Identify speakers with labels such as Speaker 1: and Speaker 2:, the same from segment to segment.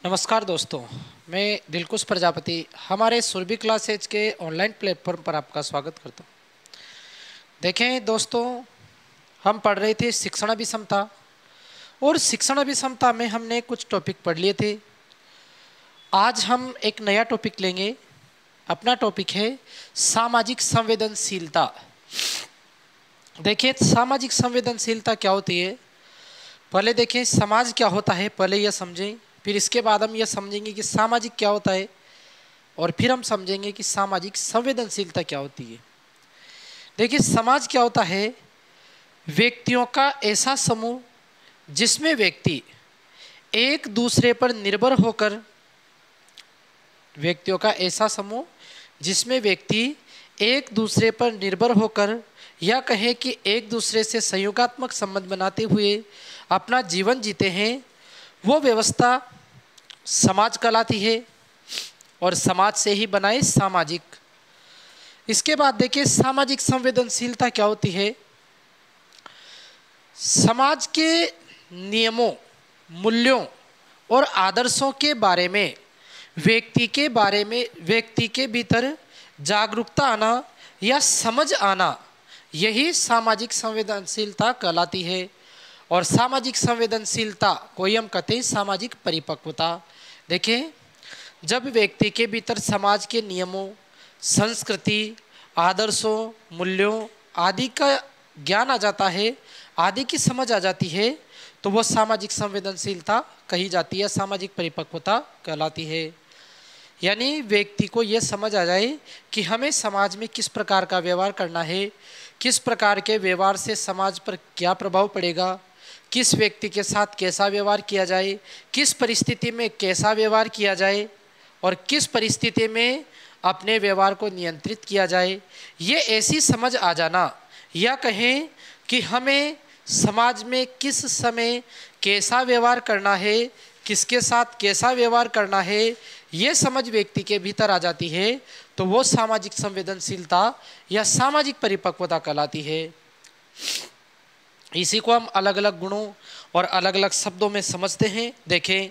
Speaker 1: नमस्कार दोस्तों, मैं दिलकुश प्रजापति हमारे सुरभि क्लासेज के ऑनलाइन प्लेटफॉर्म पर आपका स्वागत करता हूँ। देखें दोस्तों, हम पढ़ रहे थे शिक्षण अभिक्षमता और शिक्षण अभिक्षमता में हमने कुछ टॉपिक पढ़ लिए थे। आज हम एक नया टॉपिक लेंगे। अपना टॉपिक है सामाजिक संवेदनशीलता। देखिए, सामाजिक संवेदनशीलता क्या होती है। पहले देखें समाज क्या होता है, पहले यह समझें, फिर इसके बाद हम यह समझेंगे कि सामाजिक क्या होता है और फिर हम समझेंगे कि सामाजिक संवेदनशीलता क्या होती है। देखिए, समाज क्या होता है, व्यक्तियों का ऐसा समूह जिसमें व्यक्ति एक दूसरे पर निर्भर होकर व्यक्तियों का ऐसा समूह जिसमें व्यक्ति एक दूसरे पर निर्भर होकर या कहें कि एक दूसरे से संयोगात्मक संबंध बनाते हुए अपना जीवन जीते हैं, वो व्यवस्था समाज कहलाती है और समाज से ही बनाए सामाजिक। इसके बाद देखिए, सामाजिक संवेदनशीलता क्या होती है। समाज के नियमों, मूल्यों और आदर्शों के बारे में व्यक्ति के भीतर जागरूकता आना या समझ आना, यही सामाजिक संवेदनशीलता कहलाती है। और सामाजिक संवेदनशीलता को हम कहते हैं सामाजिक परिपक्वता। देखें, जब व्यक्ति के भीतर समाज के नियमों, संस्कृति, आदर्शों, मूल्यों आदि का ज्ञान आ जाता है, आदि की समझ आ जाती है, तो वह सामाजिक संवेदनशीलता कही जाती है, सामाजिक परिपक्वता कहलाती है। यानी व्यक्ति को यह समझ आ जाए कि हमें समाज में किस प्रकार का व्यवहार करना है, किस प्रकार के व्यवहार से समाज पर क्या प्रभाव पड़ेगा, किस व्यक्ति के साथ कैसा व्यवहार किया जाए, किस परिस्थिति में कैसा व्यवहार किया जाए और किस परिस्थिति में अपने व्यवहार को नियंत्रित किया जाए। ये ऐसी समझ आ जाना, या कहें कि हमें समाज में किस समय कैसा व्यवहार करना है, किसके साथ कैसा व्यवहार करना है, ये समझ व्यक्ति के भीतर आ जाती है, तो वो सामाजिक संवेदनशीलता या सामाजिक परिपक्वता कहलाती है। इसी को हम अलग अलग गुणों और अलग अलग शब्दों में समझते हैं। देखें,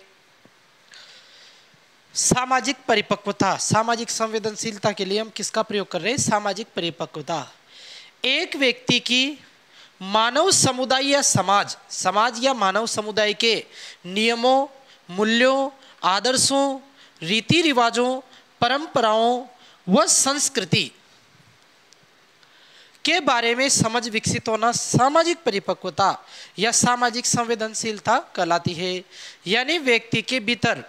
Speaker 1: सामाजिक परिपक्वता, सामाजिक संवेदनशीलता के लिए हम किसका प्रयोग कर रहे हैं, सामाजिक परिपक्वता। एक व्यक्ति की मानव समुदाय या समाज या मानव समुदाय के नियमों, मूल्यों, आदर्शों, रीति रिवाजों, परंपराओं व संस्कृति के बारे में समझ विकसित होना सामाजिक परिपक्वता या सामाजिक संवेदनशीलता कहलाती है। यानी व्यक्ति के भीतर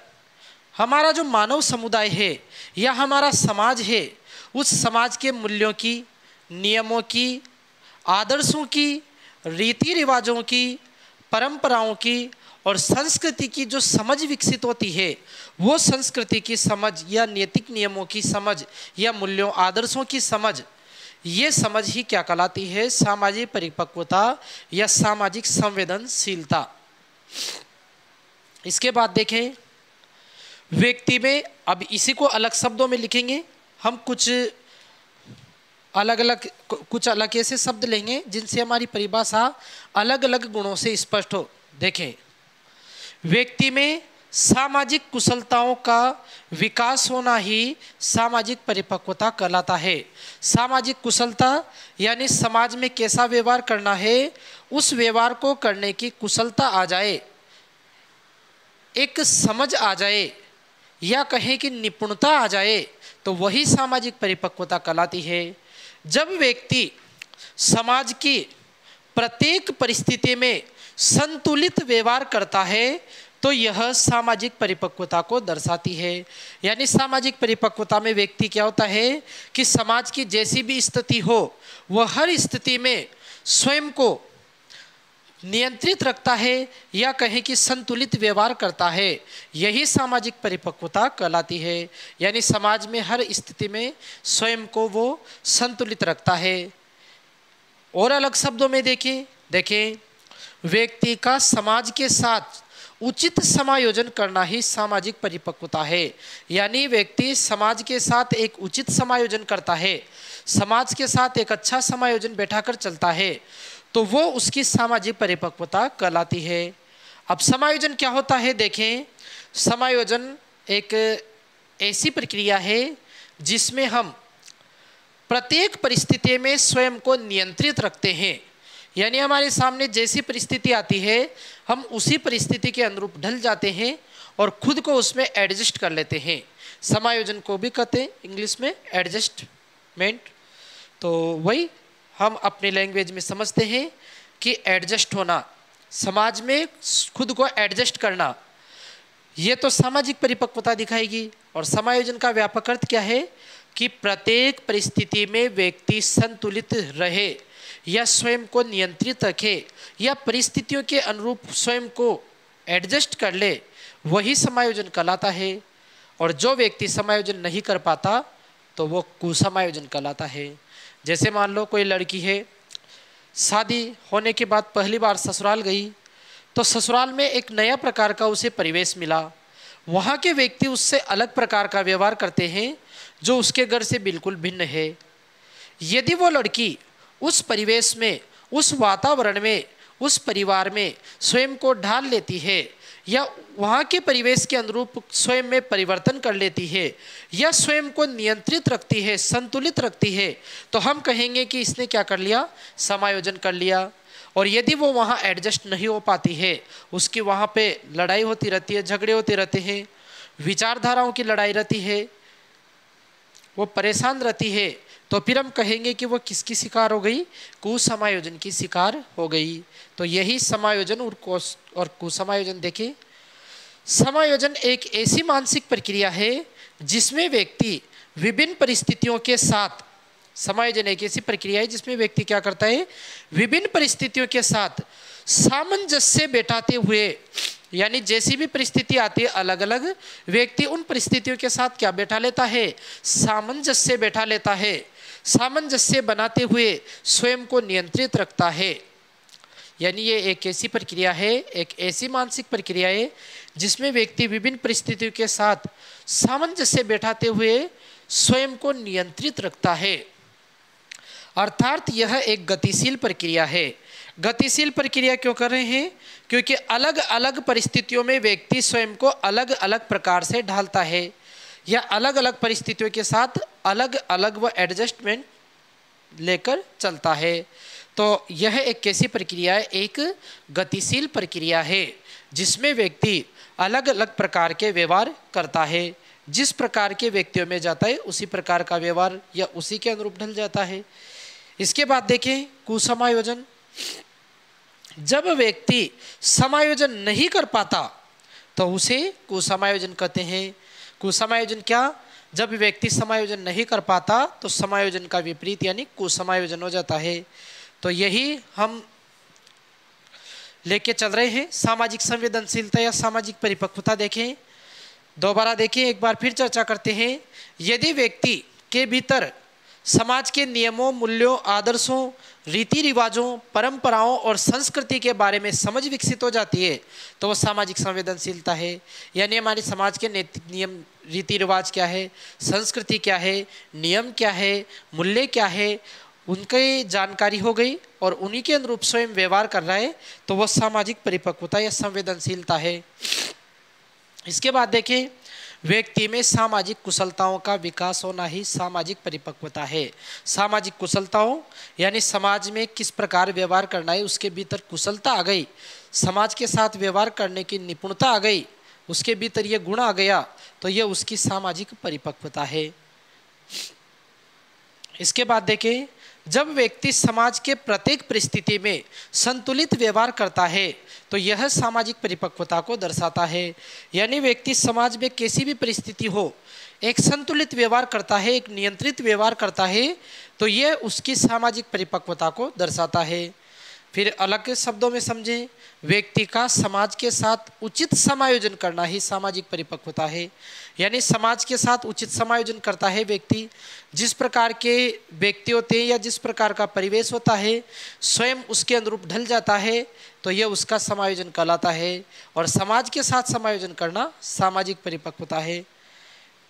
Speaker 1: हमारा जो मानव समुदाय है या हमारा समाज है, उस समाज के मूल्यों की, नियमों की, आदर्शों की, रीति रिवाजों की, परंपराओं की और संस्कृति की जो समझ विकसित होती है, वो संस्कृति की समझ या नैतिक नियमों की समझ या मूल्यों, आदर्शों की समझ, ये समझ ही क्या कहलाती है, सामाजिक परिपक्वता या सामाजिक संवेदनशीलता। इसके बाद देखें, व्यक्ति में, अब इसी को अलग शब्दों में लिखेंगे हम, कुछ अलग ऐसे शब्द लेंगे जिनसे हमारी परिभाषा अलग अलग गुणों से स्पष्ट हो। देखें, व्यक्ति में सामाजिक कुशलताओं का विकास होना ही सामाजिक परिपक्वता कहलाता है। सामाजिक कुशलता यानी समाज में कैसा व्यवहार करना है, उस व्यवहार को करने की कुशलता आ जाए, एक समझ आ जाए, या कहें कि निपुणता आ जाए, तो वही सामाजिक परिपक्वता कहलाती है। जब व्यक्ति समाज की प्रत्येक परिस्थिति में संतुलित व्यवहार करता है, तो यह सामाजिक परिपक्वता को दर्शाती है। यानी सामाजिक परिपक्वता में व्यक्ति क्या होता है कि समाज की जैसी भी स्थिति हो, वह हर स्थिति में स्वयं को नियंत्रित रखता है या कहें कि संतुलित व्यवहार करता है, यही सामाजिक परिपक्वता कहलाती है। यानी समाज में हर स्थिति में स्वयं को वो संतुलित रखता है। और अलग शब्दों में देखें, व्यक्ति का समाज के साथ उचित समायोजन करना ही सामाजिक परिपक्वता है। यानी व्यक्ति समाज के साथ एक उचित समायोजन करता है, समाज के साथ एक अच्छा समायोजन बैठाकर चलता है, तो वो उसकी सामाजिक परिपक्वता कहलाती है। अब समायोजन क्या होता है, देखें, समायोजन एक ऐसी प्रक्रिया है जिसमें हम प्रत्येक परिस्थिति में स्वयं को नियंत्रित रखते हैं। यानी हमारे सामने जैसी परिस्थिति आती है हम उसी परिस्थिति के अनुरूप ढल जाते हैं और खुद को उसमें एडजस्ट कर लेते हैं। समायोजन को भी कहते हैं इंग्लिश में एडजस्टमेंट। तो वही हम अपने लैंग्वेज में समझते हैं कि एडजस्ट होना, समाज में खुद को एडजस्ट करना, ये तो सामाजिक परिपक्वता दिखाएगी। और समायोजन का व्यापक अर्थ क्या है कि प्रत्येक परिस्थिति में व्यक्ति संतुलित रहे या स्वयं को नियंत्रित रखे या परिस्थितियों के अनुरूप स्वयं को एडजस्ट कर ले, वही समायोजन कहलाता है। और जो व्यक्ति समायोजन नहीं कर पाता तो वो कुसमायोजन कहलाता है। जैसे मान लो कोई लड़की है, शादी होने के बाद पहली बार ससुराल गई, तो ससुराल में एक नया प्रकार का उसे परिवेश मिला। वहाँ के व्यक्ति उससे अलग प्रकार का व्यवहार करते हैं जो उसके घर से बिल्कुल भिन्न है। यदि वो लड़की उस परिवेश में, उस वातावरण में, उस परिवार में स्वयं को ढाल लेती है या वहाँ के परिवेश के अनुरूप स्वयं में परिवर्तन कर लेती है या स्वयं को नियंत्रित रखती है, संतुलित रखती है, तो हम कहेंगे कि इसने क्या कर लिया, समायोजन कर लिया। और यदि वो वहाँ एडजस्ट नहीं हो पाती है, उसकी वहाँ पे लड़ाई होती रहती है, झगड़े होते रहते हैं, विचारधाराओं की लड़ाई रहती है, वो परेशान रहती है, तो फिर हम कहेंगे कि वो किसकी शिकार हो गई, कुसमायोजन की शिकार हो गई। तो यही समायोजन और कुसमायोजन। देखिए, समायोजन एक ऐसी मानसिक प्रक्रिया है जिसमें व्यक्ति विभिन्न परिस्थितियों के साथ, समायोजन एक ऐसी प्रक्रिया है जिसमें व्यक्ति क्या करता है, विभिन्न परिस्थितियों के साथ सामंजस्य बैठाते हुए, यानी जैसी भी परिस्थिति आती है अलग अलग व्यक्ति उन परिस्थितियों के साथ क्या बैठा लेता है, सामंजस्य बैठा लेता है। सामंजस्य बनाते हुए स्वयं को नियंत्रित रखता है। यानी ये एक ऐसी प्रक्रिया है, एक ऐसी मानसिक प्रक्रिया है जिसमें व्यक्ति विभिन्न परिस्थितियों के साथ सामंजस्य बैठाते हुए स्वयं को नियंत्रित रखता है। अर्थात यह एक गतिशील प्रक्रिया है। गतिशील प्रक्रिया क्यों कर रहे हैं, क्योंकि अलग अलग परिस्थितियों में व्यक्ति स्वयं को अलग अलग प्रकार से ढालता है या अलग अलग परिस्थितियों के साथ अलग अलग वह एडजस्टमेंट लेकर चलता है। तो यह एक कैसी प्रक्रिया है, एक गतिशील प्रक्रिया है जिसमें व्यक्ति अलग अलग प्रकार के व्यवहार करता है। जिस प्रकार के व्यक्तियों में जाता है उसी प्रकार का व्यवहार या उसी के अनुरूप ढल जाता है। इसके बाद देखें कुसमायोजन। जब व्यक्ति समायोजन नहीं कर पाता तो उसे कुसमायोजन कहते हैं। कुसमायोजन क्या, जब व्यक्ति समायोजन नहीं कर पाता तो समायोजन का विपरीत यानी कुसमायोजन हो जाता है। तो यही हम लेके चल रहे हैं सामाजिक संवेदनशीलता या सामाजिक परिपक्वता। देखें, दोबारा देखें, एक बार फिर चर्चा करते हैं। यदि व्यक्ति के भीतर समाज के नियमों, मूल्यों, आदर्शों, रीति रिवाजों, परंपराओं और संस्कृति के बारे में समझ विकसित हो जाती है तो वो सामाजिक संवेदनशीलता है। यानी हमारे समाज के नैतिक नियम, रीति रिवाज क्या है, संस्कृति क्या है, नियम क्या है, मूल्य क्या है, उनकी जानकारी हो गई और उन्हीं के अनुरूप स्वयं व्यवहार कर रहा है तो वह सामाजिक परिपक्वता या संवेदनशीलता है। इसके बाद देखें, व्यक्ति में सामाजिक कुशलताओं का विकास होना ही सामाजिक परिपक्वता है। सामाजिक कुशलताओं यानी समाज में किस प्रकार व्यवहार करना है, उसके भीतर कुशलता आ गई, समाज के साथ व्यवहार करने की निपुणता आ गई, उसके भीतर ये गुण आ गया तो ये उसकी सामाजिक परिपक्वता है। इसके बाद देखें, जब व्यक्ति समाज के प्रत्येक परिस्थिति में संतुलित व्यवहार करता है तो यह सामाजिक परिपक्वता को दर्शाता है। यानी व्यक्ति समाज में कैसी भी परिस्थिति हो एक संतुलित व्यवहार करता है, एक नियंत्रित व्यवहार करता है तो यह उसकी सामाजिक परिपक्वता को दर्शाता है। फिर अलग शब्दों में समझें, व्यक्ति का समाज के साथ उचित समायोजन करना ही सामाजिक परिपक्वता है। यानी समाज के साथ उचित समायोजन करता है व्यक्ति। जिस प्रकार के व्यक्ति होते हैं या जिस प्रकार का परिवेश होता है स्वयं उसके अनुरूप ढल जाता है तो यह उसका समायोजन कहलाता है। और समाज के साथ समायोजन करना सामाजिक परिपक्वता है।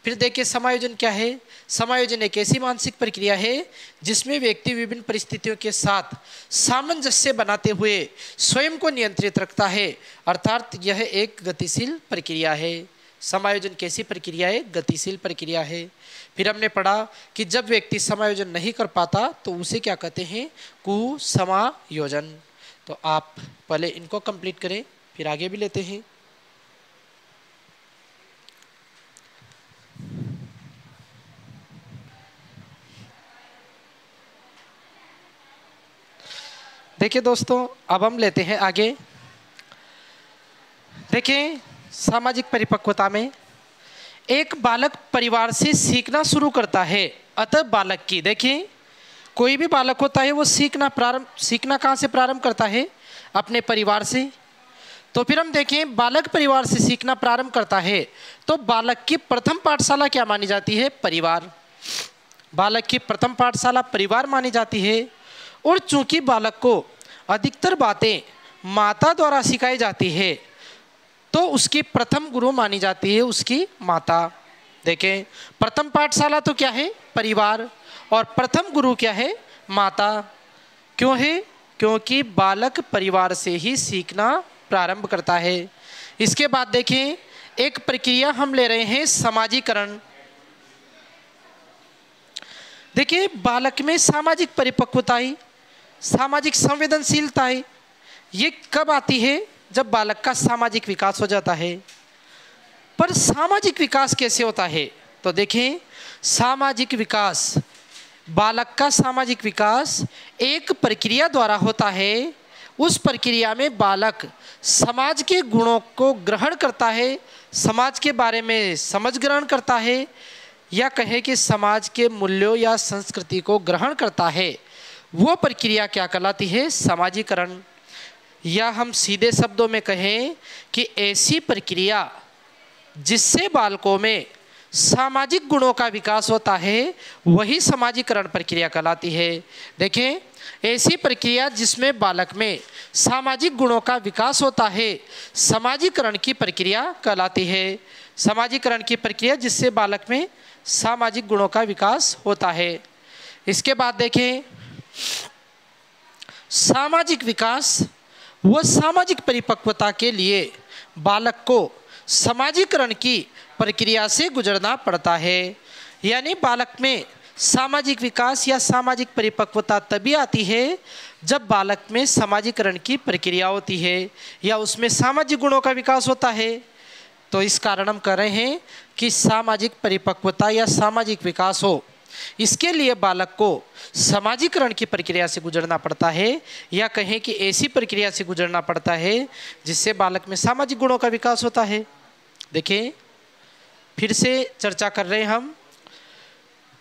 Speaker 1: फिर देखिए समायोजन क्या है। समायोजन एक ऐसी मानसिक प्रक्रिया है जिसमें व्यक्ति विभिन्न परिस्थितियों के साथ सामंजस्य बनाते हुए स्वयं को नियंत्रित रखता है, अर्थात यह एक गतिशील प्रक्रिया है। समायोजन कैसी प्रक्रिया है? गतिशील प्रक्रिया है। फिर हमने पढ़ा कि जब व्यक्ति समायोजन नहीं कर पाता तो उसे क्या कहते हैं? कुसमायोजन। तो आप पहले इनको कंप्लीट करें, फिर आगे भी लेते हैं। देखिए दोस्तों, अब हम लेते हैं आगे। देखिए सामाजिक परिपक्वता में एक बालक परिवार से सीखना शुरू करता है। अतः बालक की, देखिए कोई भी बालक होता है वो सीखना कहाँ से प्रारंभ करता है? अपने परिवार से। तो फिर हम देखें बालक परिवार से सीखना प्रारंभ करता है तो बालक की प्रथम पाठशाला क्या मानी जाती है? परिवार। बालक की प्रथम पाठशाला परिवार मानी जाती है। और चूंकि बालक को अधिकतर बातें माता द्वारा सिखाई जाती है तो उसकी प्रथम गुरु मानी जाती है उसकी माता। देखें प्रथम पाठशाला तो क्या है? परिवार। और प्रथम गुरु क्या है? माता। क्यों है? क्योंकि बालक परिवार से ही सीखना प्रारंभ करता है। इसके बाद देखें एक प्रक्रिया हम ले रहे हैं समाजीकरण। देखिए बालक में सामाजिक परिपक्वताएं, सामाजिक संवेदनशीलताएं ये कब आती है? जब बालक का सामाजिक विकास हो जाता है। पर सामाजिक विकास कैसे होता है? तो देखें सामाजिक विकास, बालक का सामाजिक विकास एक प्रक्रिया द्वारा होता है। उस प्रक्रिया में बालक समाज के गुणों को ग्रहण करता है, समाज के बारे में समझ ग्रहण करता है, या कहे कि समाज के मूल्यों या संस्कृति को ग्रहण करता है। वो प्रक्रिया क्या कहलाती है? समाजीकरण। या हम सीधे शब्दों में कहें कि ऐसी प्रक्रिया जिससे बालकों में सामाजिक गुणों का विकास होता है वही समाजीकरण प्रक्रिया कहलाती है। देखें ऐसी प्रक्रिया जिसमें बालक में सामाजिक गुणों का विकास होता है समाजीकरण की प्रक्रिया कहलाती है। समाजीकरण की प्रक्रिया जिससे बालक में सामाजिक गुणों का विकास होता है। इसके बाद देखें सामाजिक विकास, वह सामाजिक परिपक्वता के लिए बालक को समाजीकरण की प्रक्रिया से गुजरना पड़ता है। यानी बालक में सामाजिक विकास या सामाजिक परिपक्वता तभी आती है जब बालक में समाजीकरण की प्रक्रिया होती है या उसमें सामाजिक गुणों का विकास होता है। तो इस कारण हम कह रहे हैं कि सामाजिक परिपक्वता या सामाजिक विकास हो, इसके लिए बालक को समाजीकरण की प्रक्रिया से गुजरना पड़ता है, या कहें कि ऐसी प्रक्रिया से गुजरना पड़ता है जिससे बालक में सामाजिक गुणों का विकास होता है। देखिए फिर से चर्चा कर रहे हैं हम,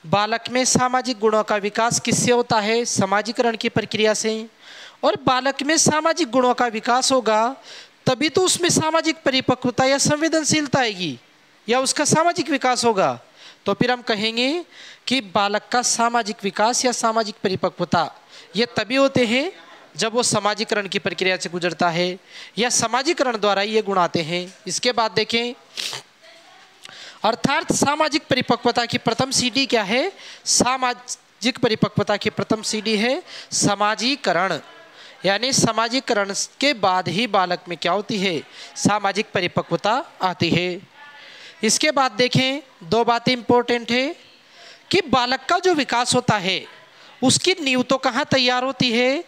Speaker 1: बालक में सामाजिक गुणों का विकास किससे होता है? समाजीकरण की प्रक्रिया से। और बालक में सामाजिक गुणों का विकास होगा तभी तो उसमें सामाजिक परिपक्वता या संवेदनशीलता आएगी या उसका सामाजिक विकास होगा। तो फिर हम कहेंगे कि बालक का सामाजिक विकास या सामाजिक परिपक्वता ये तभी होते हैं जब वो समाजीकरण की प्रक्रिया से गुजरता है या समाजीकरण द्वारा ये गुण आते हैं। इसके बाद देखें अर्थात सामाजिक परिपक्वता की प्रथम सीढ़ी क्या है? सामाजिक परिपक्वता की प्रथम सीढ़ी है समाजीकरण। यानी समाजीकरण के बाद ही बालक में क्या होती है? सामाजिक परिपक्वता आती है। इसके बाद देखें दो बातें इंपॉर्टेंट है कि बालक का जो विकास होता है उसकी नींव तो कहाँ तैयार होती है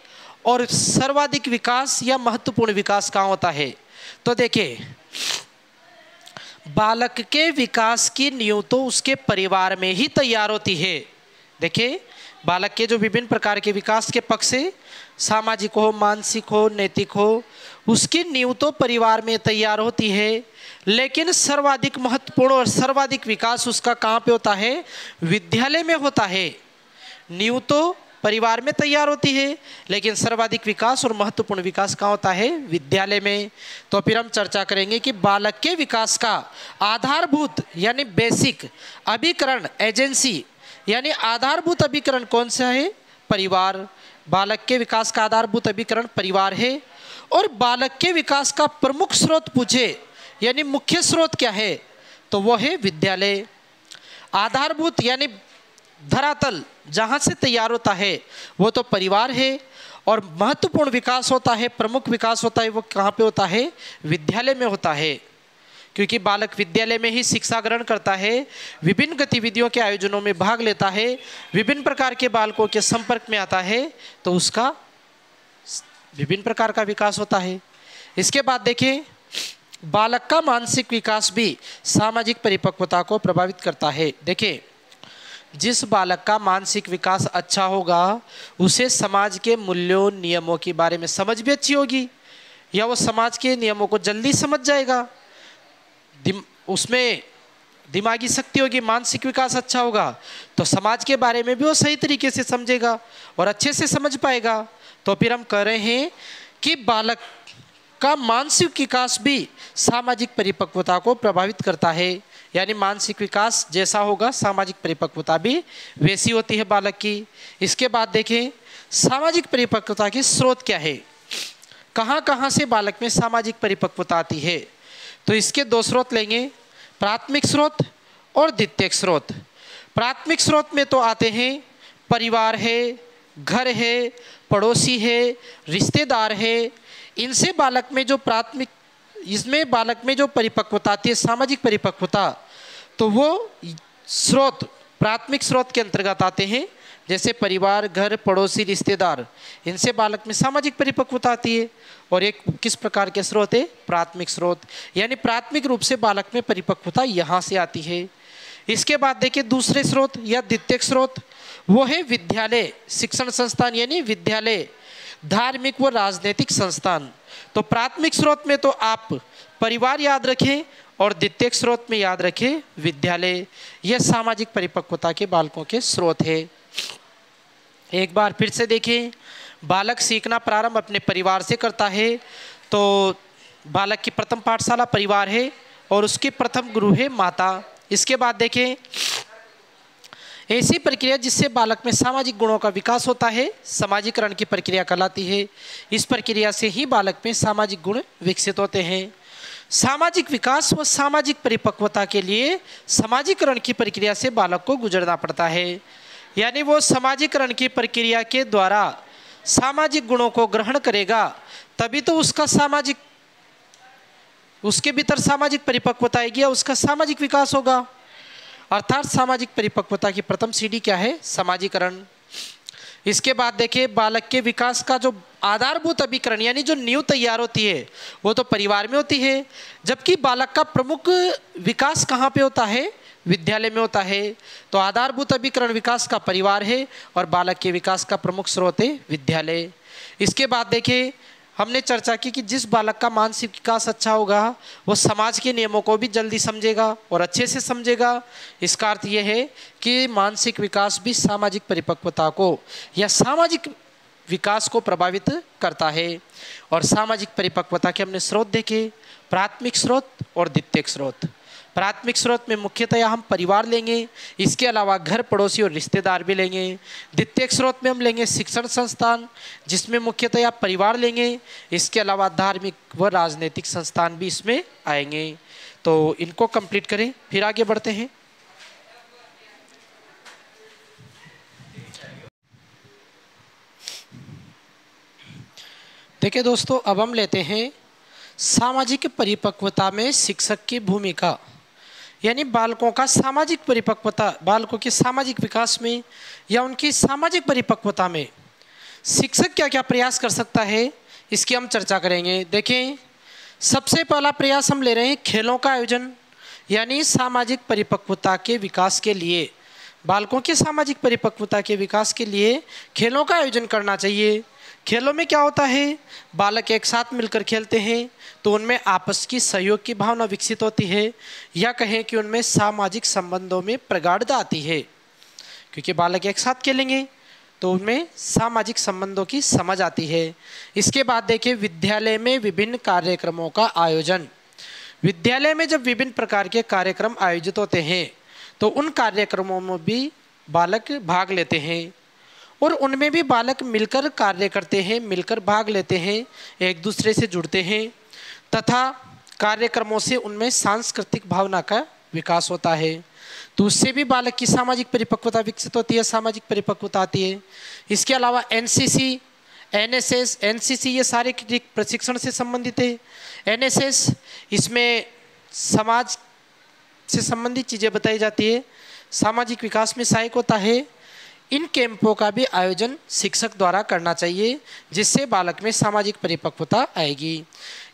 Speaker 1: और सर्वाधिक विकास या महत्वपूर्ण विकास कहाँ होता है? तो देखिए बालक के विकास की नींव तो उसके परिवार में ही तैयार होती है। देखिए बालक के जो विभिन्न प्रकार के विकास के पक्ष से सामाजिक हो, मानसिक हो, नैतिक हो, उसकी नींव तो परिवार में तैयार होती है, लेकिन सर्वाधिक महत्वपूर्ण और सर्वाधिक विकास उसका कहाँ पे होता है? विद्यालय में होता है। नींव तो परिवार में तैयार होती है लेकिन सर्वाधिक विकास और महत्वपूर्ण विकास कहाँ होता है? विद्यालय में। तो फिर हम चर्चा करेंगे कि बालक के विकास का आधारभूत यानी बेसिक अभिकरण एजेंसी यानी आधारभूत अभिकरण कौन सा है? परिवार। बालक के विकास का आधारभूत अभिकरण परिवार है। और बालक के विकास का प्रमुख स्रोत पूछे यानी मुख्य स्रोत क्या है? तो वो है विद्यालय। आधारभूत यानी धरातल जहाँ से तैयार होता है वो तो परिवार है, और महत्वपूर्ण विकास होता है, प्रमुख विकास होता है वो कहाँ पे होता है? विद्यालय में होता है, क्योंकि बालक विद्यालय में ही शिक्षा ग्रहण करता है, विभिन्न गतिविधियों के आयोजनों में भाग लेता है, विभिन्न प्रकार के बालकों के संपर्क में आता है, तो उसका विभिन्न प्रकार का विकास होता है। इसके बाद देखें, बालक का मानसिक विकास भी सामाजिक परिपक्वता को प्रभावित करता है। देखें, जिस बालक का मानसिक विकास अच्छा होगा उसे समाज के मूल्यों नियमों के बारे में समझ भी अच्छी होगी, या वो समाज के नियमों को जल्दी समझ जाएगा, उसमें दिमागी शक्ति होगी, मानसिक विकास अच्छा होगा तो समाज के बारे में भी वो सही तरीके से समझेगा और अच्छे से समझ पाएगा। तो फिर हम कह रहे हैं कि बालक का मानसिक विकास भी सामाजिक परिपक्वता को प्रभावित करता है, यानी मानसिक विकास जैसा होगा सामाजिक परिपक्वता भी वैसी होती है बालक की। इसके बाद देखें, सामाजिक परिपक्वता के स्रोत क्या है, कहाँ कहाँ से बालक में सामाजिक परिपक्वता आती है? तो इसके दो स्रोत लेंगे, प्राथमिक स्रोत और द्वितीयक स्रोत। प्राथमिक स्रोत में तो आते हैं परिवार है, घर है, पड़ोसी है, रिश्तेदार है। इनसे बालक में जो इसमें बालक में जो परिपक्वता आती है, सामाजिक परिपक्वता, तो वो स्रोत प्राथमिक स्रोत के अंतर्गत आते हैं। जैसे परिवार, घर, पड़ोसी, रिश्तेदार, इनसे बालक में सामाजिक परिपक्वता आती है। और एक किस प्रकार के स्रोत है? प्राथमिक स्रोत, यानी प्राथमिक रूप से बालक में परिपक्वता यहाँ से आती है। इसके बाद देखिए दूसरे स्रोत या द्वितीयक स्रोत, वो है विद्यालय, शिक्षण संस्थान यानी विद्यालय, धार्मिक व राजनीतिक संस्थान। तो प्राथमिक स्रोत में तो आप परिवार याद रखें और द्वितीयक स्रोत में याद रखें विद्यालय। यह सामाजिक परिपक्वता के बालकों के स्रोत है। एक बार फिर से देखें, बालक सीखना प्रारंभ अपने परिवार से करता है। तो बालक की प्रथम पाठशाला परिवार है और उसकी प्रथम गुरु है माता। इसके बाद देखें, ऐसी प्रक्रिया जिससे बालक में सामाजिक गुणों का विकास होता है सामाजिकरण की प्रक्रिया कहलाती है। इस प्रक्रिया से ही बालक में सामाजिक गुण विकसित होते हैं। सामाजिक विकास व सामाजिक परिपक्वता के लिए सामाजिकरण की प्रक्रिया से बालक को गुजरना पड़ता है, यानी वो सामाजिकरण की प्रक्रिया के द्वारा सामाजिक गुणों को ग्रहण करेगा, तभी तो उसके भीतर सामाजिक परिपक्वता आएगी, उसका सामाजिक विकास होगा। अर्थात सामाजिक परिपक्वता की प्रथम सीढ़ी क्या है? सामाजिकरण। इसके बाद देखिए, बालक के विकास का जो आधारभूत अभिकरण यानी जो नींव तैयार होती है वो तो परिवार में होती है, जबकि बालक का प्रमुख विकास कहाँ पे होता है? विद्यालय में होता है। तो आधारभूत अभिकरण विकास का परिवार है और बालक के विकास का प्रमुख स्रोत है विद्यालय। इसके बाद देखिए, हमने चर्चा की कि जिस बालक का मानसिक विकास अच्छा होगा वो समाज के नियमों को भी जल्दी समझेगा और अच्छे से समझेगा। इसका अर्थ ये है कि मानसिक विकास भी सामाजिक परिपक्वता को या सामाजिक विकास को प्रभावित करता है। और सामाजिक परिपक्वता के हमने स्रोत देखे, प्राथमिक स्रोत और द्वितीयक स्रोत। प्राथमिक स्रोत में मुख्यतया हम परिवार लेंगे, इसके अलावा घर, पड़ोसी और रिश्तेदार भी लेंगे। द्वितीयक स्रोत में हम लेंगे शिक्षण संस्थान, जिसमें मुख्यतया परिवार लेंगे, इसके अलावा धार्मिक व राजनीतिक संस्थान भी इसमें आएंगे। तो इनको कंप्लीट करें, फिर आगे बढ़ते हैं। देखिए दोस्तों, अब हम लेते हैं सामाजिक परिपक्वता में शिक्षक की भूमिका, यानी बालकों का सामाजिक परिपक्वता, बालकों के सामाजिक विकास में या उनकी सामाजिक परिपक्वता में शिक्षक क्या क्या प्रयास कर सकता है, इसकी हम चर्चा करेंगे। देखें, सबसे पहला प्रयास हम ले रहे हैं खेलों का आयोजन, यानी सामाजिक परिपक्वता के विकास के लिए, बालकों के सामाजिक परिपक्वता के विकास के लिए खेलों का आयोजन करना चाहिए। खेलों में क्या होता है? बालक एक साथ मिलकर खेलते हैं तो उनमें आपस की सहयोग की भावना विकसित होती है, या कहें कि उनमें सामाजिक संबंधों में प्रगाढ़ता आती है, क्योंकि बालक एक साथ खेलेंगे तो उनमें सामाजिक संबंधों की समझ आती है। इसके बाद देखिए, विद्यालय में विभिन्न कार्यक्रमों का आयोजन। विद्यालय में जब विभिन्न प्रकार के कार्यक्रम आयोजित होते हैं तो उन कार्यक्रमों में भी बालक भाग लेते हैं और उनमें भी बालक मिलकर कार्य करते हैं, मिलकर भाग लेते हैं, एक दूसरे से जुड़ते हैं तथा कार्यक्रमों से उनमें सांस्कृतिक भावना का विकास होता है। तो उससे भी बालक की सामाजिक परिपक्वता विकसित होती है, सामाजिक परिपक्वता आती है। इसके अलावा एनसीसी, एनएसएस, एनसीसी ये शारीरिक प्रशिक्षण से संबंधित है। एनएसएस इसमें समाज से संबंधित चीज़ें बताई जाती है, सामाजिक विकास में सहायक होता है। इन कैंपों का भी आयोजन शिक्षक द्वारा करना चाहिए, जिससे बालक में सामाजिक परिपक्वता आएगी।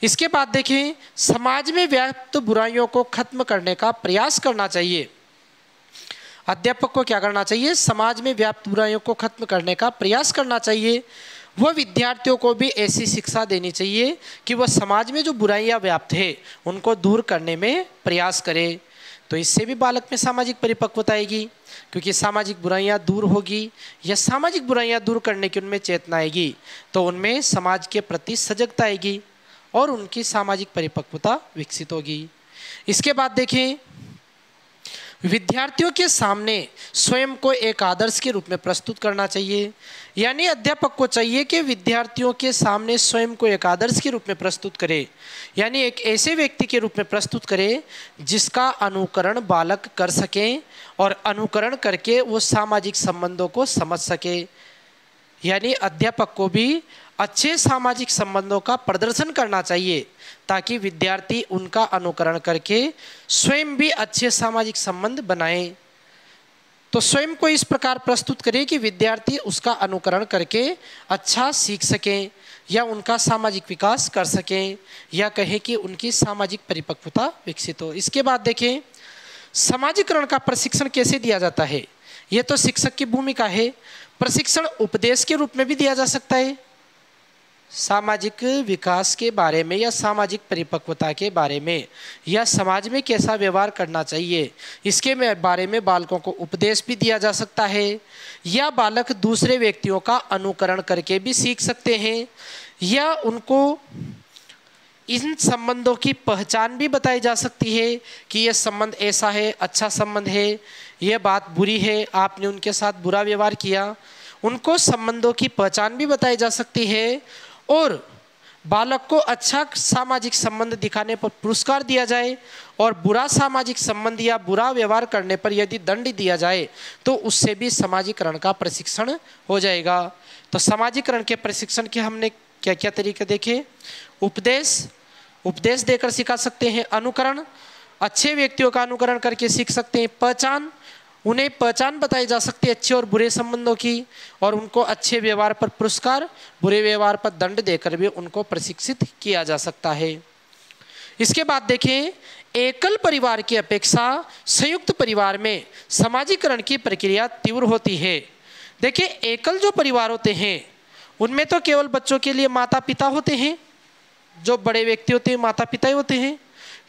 Speaker 1: इसके बाद देखें, समाज में व्याप्त बुराइयों को खत्म करने का प्रयास करना चाहिए। अध्यापक को क्या करना चाहिए? समाज में व्याप्त बुराइयों को खत्म करने का प्रयास करना चाहिए। वह विद्यार्थियों को भी ऐसी शिक्षा देनी चाहिए कि वह समाज में जो बुराइयां व्याप्त है उनको दूर करने में प्रयास करे। तो इससे भी बालक में सामाजिक परिपक्वता आएगी, क्योंकि सामाजिक बुराइयां दूर होगी या सामाजिक बुराइयां दूर करने की उनमें चेतना आएगी, तो उनमें समाज के प्रति सजगता आएगी और उनकी सामाजिक परिपक्वता विकसित होगी। इसके बाद देखें, विद्यार्थियों के सामने स्वयं को एक आदर्श के रूप में प्रस्तुत करना चाहिए। यानी अध्यापक को चाहिए कि विद्यार्थियों के सामने स्वयं को एक आदर्श के रूप में प्रस्तुत करे, यानी एक ऐसे व्यक्ति के रूप में प्रस्तुत करे जिसका अनुकरण बालक कर सके और अनुकरण करके वो सामाजिक संबंधों को समझ सके। यानी अध्यापक को भी अच्छे सामाजिक संबंधों का प्रदर्शन करना चाहिए, ताकि विद्यार्थी उनका अनुकरण करके स्वयं भी अच्छे सामाजिक संबंध बनाए। तो स्वयं को इस प्रकार प्रस्तुत करें कि विद्यार्थी उसका अनुकरण करके अच्छा सीख सकें या उनका सामाजिक विकास कर सकें, या कहें कि उनकी सामाजिक परिपक्वता विकसित हो। इसके बाद देखें, समाजीकरण का प्रशिक्षण कैसे दिया जाता है? ये तो शिक्षक की भूमिका है। प्रशिक्षण उपदेश के रूप में भी दिया जा सकता है, सामाजिक विकास के बारे में या सामाजिक परिपक्वता के बारे में, या समाज में कैसा व्यवहार करना चाहिए इसके बारे में बालकों को उपदेश भी दिया जा सकता है। या बालक दूसरे व्यक्तियों का अनुकरण करके भी सीख सकते हैं, या उनको इन संबंधों की पहचान भी बताई जा सकती है कि यह संबंध ऐसा है, अच्छा संबंध है, यह बात बुरी है, आपने उनके साथ बुरा व्यवहार किया। उनको संबंधों की पहचान भी बताई जा सकती है, और बालक को अच्छा सामाजिक संबंध दिखाने पर पुरस्कार दिया जाए, और बुरा सामाजिक संबंध या बुरा व्यवहार करने पर यदि दंड दिया जाए तो उससे भी समाजीकरण का प्रशिक्षण हो जाएगा। तो समाजीकरण के प्रशिक्षण के हमने क्या क्या तरीके देखे? उपदेश देकर सिखा सकते हैं, अनुकरण, अच्छे व्यक्तियों का अनुकरण करके सीख सकते हैं, पहचान, उन्हें पहचान बताई जा सकती है अच्छे और बुरे संबंधों की, और उनको अच्छे व्यवहार पर पुरस्कार, बुरे व्यवहार पर दंड देकर भी उनको प्रशिक्षित किया जा सकता है। इसके बाद देखें, एकल परिवार की अपेक्षा संयुक्त परिवार में समाजीकरण की प्रक्रिया तीव्र होती है। देखिए, एकल जो परिवार होते हैं उनमें तो केवल बच्चों के लिए माता पिता होते हैं, जो बड़े व्यक्ति होते हैं माता पिता ही होते हैं।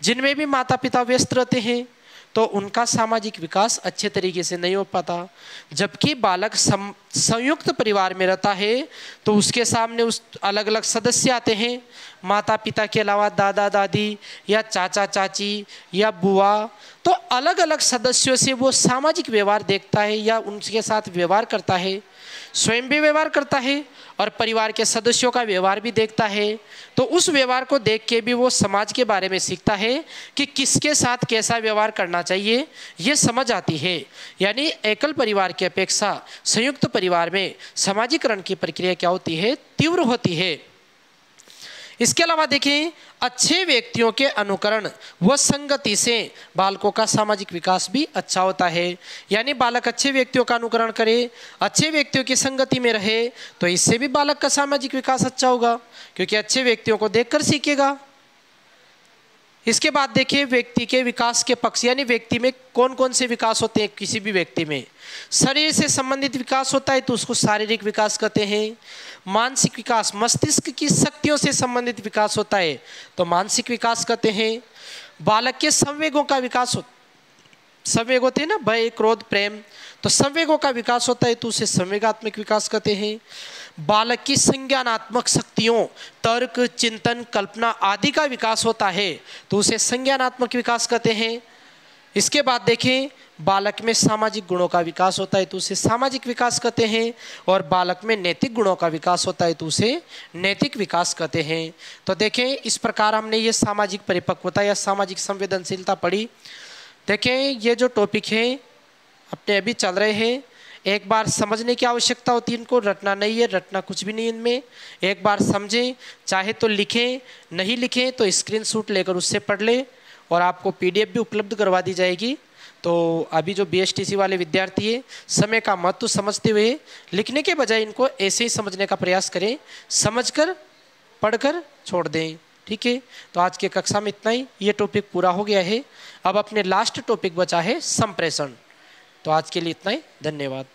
Speaker 1: जिनमें भी माता पिता व्यस्त रहते हैं तो उनका सामाजिक विकास अच्छे तरीके से नहीं हो पाता। जबकि बालक संयुक्त परिवार में रहता है तो उसके सामने उस अलग अलग सदस्य आते हैं, माता पिता के अलावा दादा दादी या चाचा चाची या बुआ, तो अलग अलग सदस्यों से वो सामाजिक व्यवहार देखता है या उनके साथ व्यवहार करता है, स्वयं भी व्यवहार करता है और परिवार के सदस्यों का व्यवहार भी देखता है। तो उस व्यवहार को देख के भी वो समाज के बारे में सीखता है कि किसके साथ कैसा व्यवहार करना चाहिए, ये समझ आती है। यानी एकल परिवार की अपेक्षा संयुक्त परिवार में समाजीकरण की प्रक्रिया क्या होती है? तीव्र होती है। इसके अलावा देखें, अच्छे व्यक्तियों के अनुकरण व संगति से बालकों का सामाजिक विकास भी अच्छा होता है। यानी बालक अच्छे व्यक्तियों का अनुकरण करे, अच्छे व्यक्तियों की संगति में रहे, तो इससे भी बालक का सामाजिक विकास अच्छा होगा, क्योंकि अच्छे व्यक्तियों को देखकर सीखेगा। इसके बाद देखिए, व्यक्ति के विकास के पक्ष, यानी व्यक्ति में कौन कौन से विकास होते हैं? किसी भी व्यक्ति में शरीर से संबंधित विकास होता है तो उसको शारीरिक विकास कहते हैं। मानसिक विकास, मस्तिष्क की शक्तियों से संबंधित विकास होता है तो मानसिक विकास कहते हैं। बालक के संवेगों का विकास संवेग होते हैं ना, भय, क्रोध, प्रेम, तो संवेगों का विकास होता है तो उसे संवेगात्मक विकास कहते हैं। बालक की संज्ञानात्मक शक्तियों, तर्क, चिंतन, कल्पना आदि का विकास होता है तो उसे संज्ञानात्मक विकास कहते हैं। इसके बाद देखें, बालक में सामाजिक गुणों का विकास होता है तो उसे सामाजिक विकास कहते हैं, और बालक में नैतिक गुणों का विकास होता है तो उसे नैतिक विकास कहते हैं। तो देखें, इस प्रकार हमने ये सामाजिक परिपक्वता या सामाजिक संवेदनशीलता पढ़ी। देखें ये जो टॉपिक है अपने अभी चल रहे हैं, एक बार समझने की आवश्यकता होती है, इनको रटना नहीं है, रटना कुछ भी नहीं इनमें। एक बार समझें, चाहे तो लिखें, नहीं लिखें तो स्क्रीनशॉट लेकर उससे पढ़ लें, और आपको पीडीएफ भी उपलब्ध करवा दी जाएगी। तो अभी जो बीएसटीसी वाले विद्यार्थी है, समय का महत्व समझते हुए लिखने के बजाय इनको ऐसे ही समझने का प्रयास करें, समझकर पढ़कर छोड़ दें। ठीक है, तो आज के कक्षा में इतना ही, ये टॉपिक पूरा हो गया है। अब अपने लास्ट टॉपिक बचा है संप्रेषण। तो आज के लिए इतना ही, धन्यवाद।